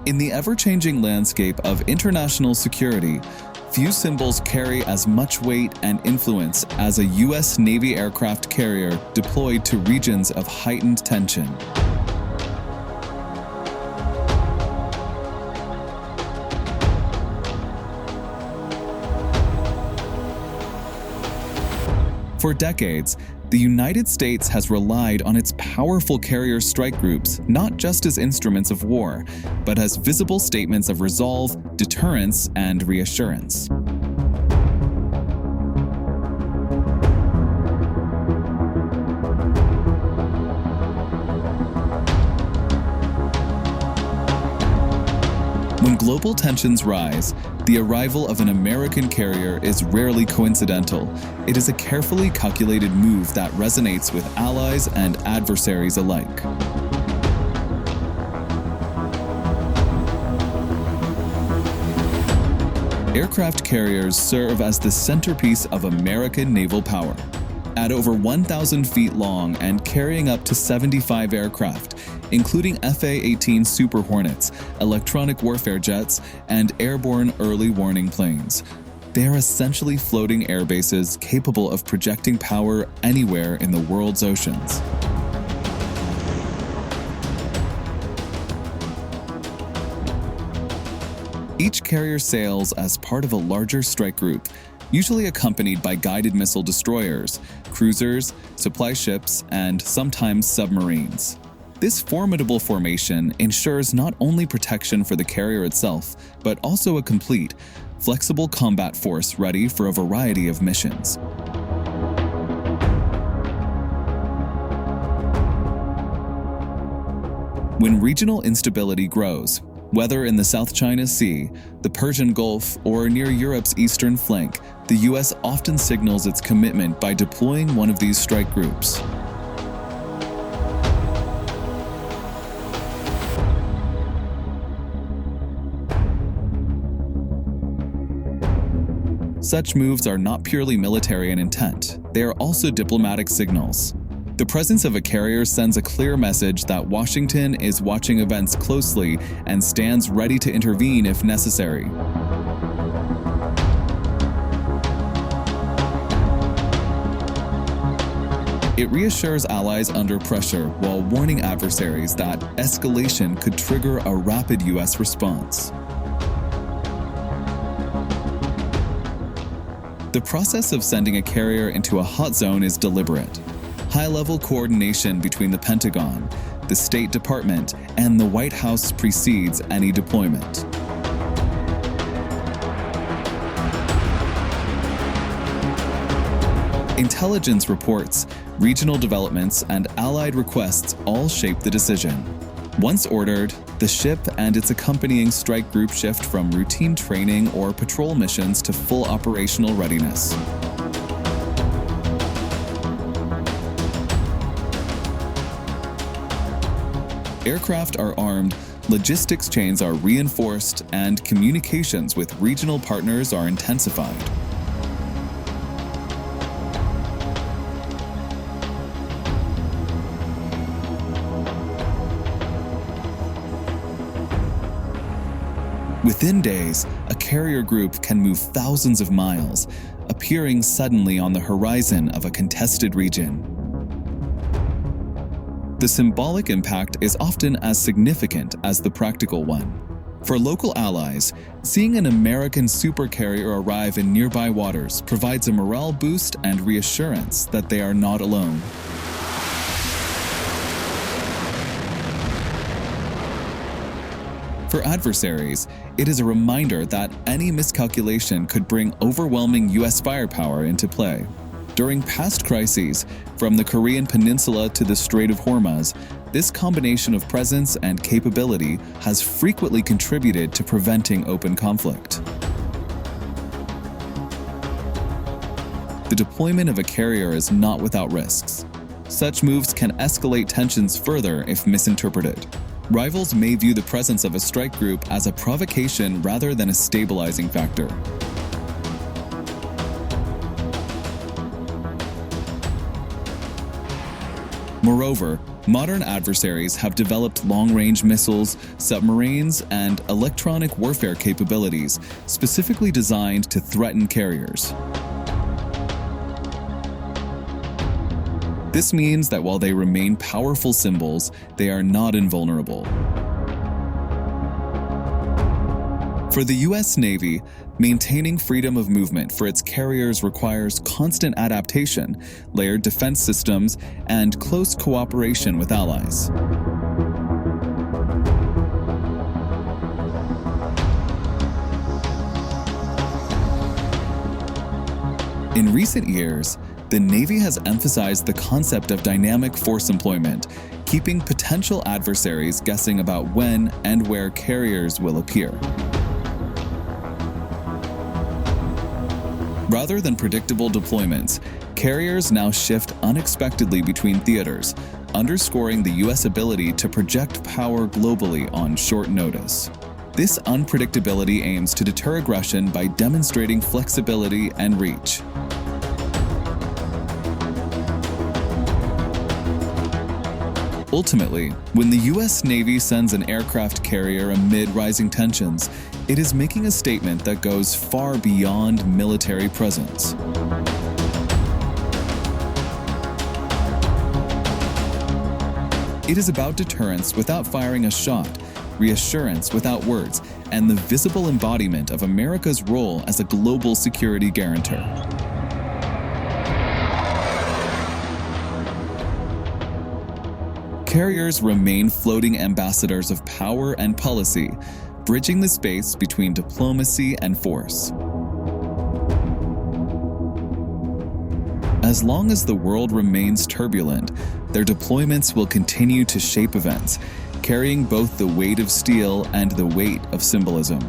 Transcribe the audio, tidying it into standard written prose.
In the ever-changing landscape of international security, few symbols carry as much weight and influence as a U.S. Navy aircraft carrier deployed to regions of heightened tension. For decades, the United States has relied on its powerful carrier strike groups not just as instruments of war, but as visible statements of resolve, deterrence, and reassurance. When global tensions rise, the arrival of an American carrier is rarely coincidental. It is a carefully calculated move that resonates with allies and adversaries alike. Aircraft carriers serve as the centerpiece of American naval power. At over 1,000 feet long and carrying up to 75 aircraft, including F-18 Super Hornets, electronic warfare jets, and airborne early warning planes. They are essentially floating air bases capable of projecting power anywhere in the world's oceans. Each carrier sails as part of a larger strike group, usually accompanied by guided missile destroyers, cruisers, supply ships, and sometimes submarines. This formidable formation ensures not only protection for the carrier itself, but also a complete, flexible combat force ready for a variety of missions. When regional instability grows, whether in the South China Sea, the Persian Gulf, or near Europe's eastern flank, the U.S. often signals its commitment by deploying one of these strike groups. Such moves are not purely military in intent, they are also diplomatic signals. The presence of a carrier sends a clear message that Washington is watching events closely and stands ready to intervene if necessary. It reassures allies under pressure while warning adversaries that escalation could trigger a rapid U.S. response. The process of sending a carrier into a hot zone is deliberate. High-level coordination between the Pentagon, the State Department, and the White House precedes any deployment. Intelligence reports, regional developments, and allied requests all shape the decision. Once ordered, the ship and its accompanying strike group shift from routine training or patrol missions to full operational readiness. Aircraft are armed, logistics chains are reinforced, and communications with regional partners are intensified. Within days, a carrier group can move thousands of miles, appearing suddenly on the horizon of a contested region. The symbolic impact is often as significant as the practical one. For local allies, seeing an American supercarrier arrive in nearby waters provides a morale boost and reassurance that they are not alone. For adversaries, it is a reminder that any miscalculation could bring overwhelming U.S. firepower into play. During past crises, from the Korean Peninsula to the Strait of Hormuz, this combination of presence and capability has frequently contributed to preventing open conflict. The deployment of a carrier is not without risks. Such moves can escalate tensions further if misinterpreted. Rivals may view the presence of a strike group as a provocation rather than a stabilizing factor. Moreover, Moreover, modern adversaries have developed long-range missiles, submarines, and electronic warfare capabilities specifically designed to threaten carriers. This means that while they remain powerful symbols, they are not invulnerable. For the U.S. Navy, maintaining freedom of movement for its carriers requires constant adaptation, layered defense systems, and close cooperation with allies. In recent years, the Navy has emphasized the concept of dynamic force employment, keeping potential adversaries guessing about when and where carriers will appear. Rather than predictable deployments, carriers now shift unexpectedly between theaters, underscoring the U.S. ability to project power globally on short notice. This unpredictability aims to deter aggression by demonstrating flexibility and reach. Ultimately, when the U.S. Navy sends an aircraft carrier amid rising tensions, it is making a statement that goes far beyond military presence. It is about deterrence without firing a shot, reassurance without words, and the visible embodiment of America's role as a global security guarantor. Carriers remain floating ambassadors of power and policy, bridging the space between diplomacy and force. As long as the world remains turbulent, their deployments will continue to shape events, carrying both the weight of steel and the weight of symbolism.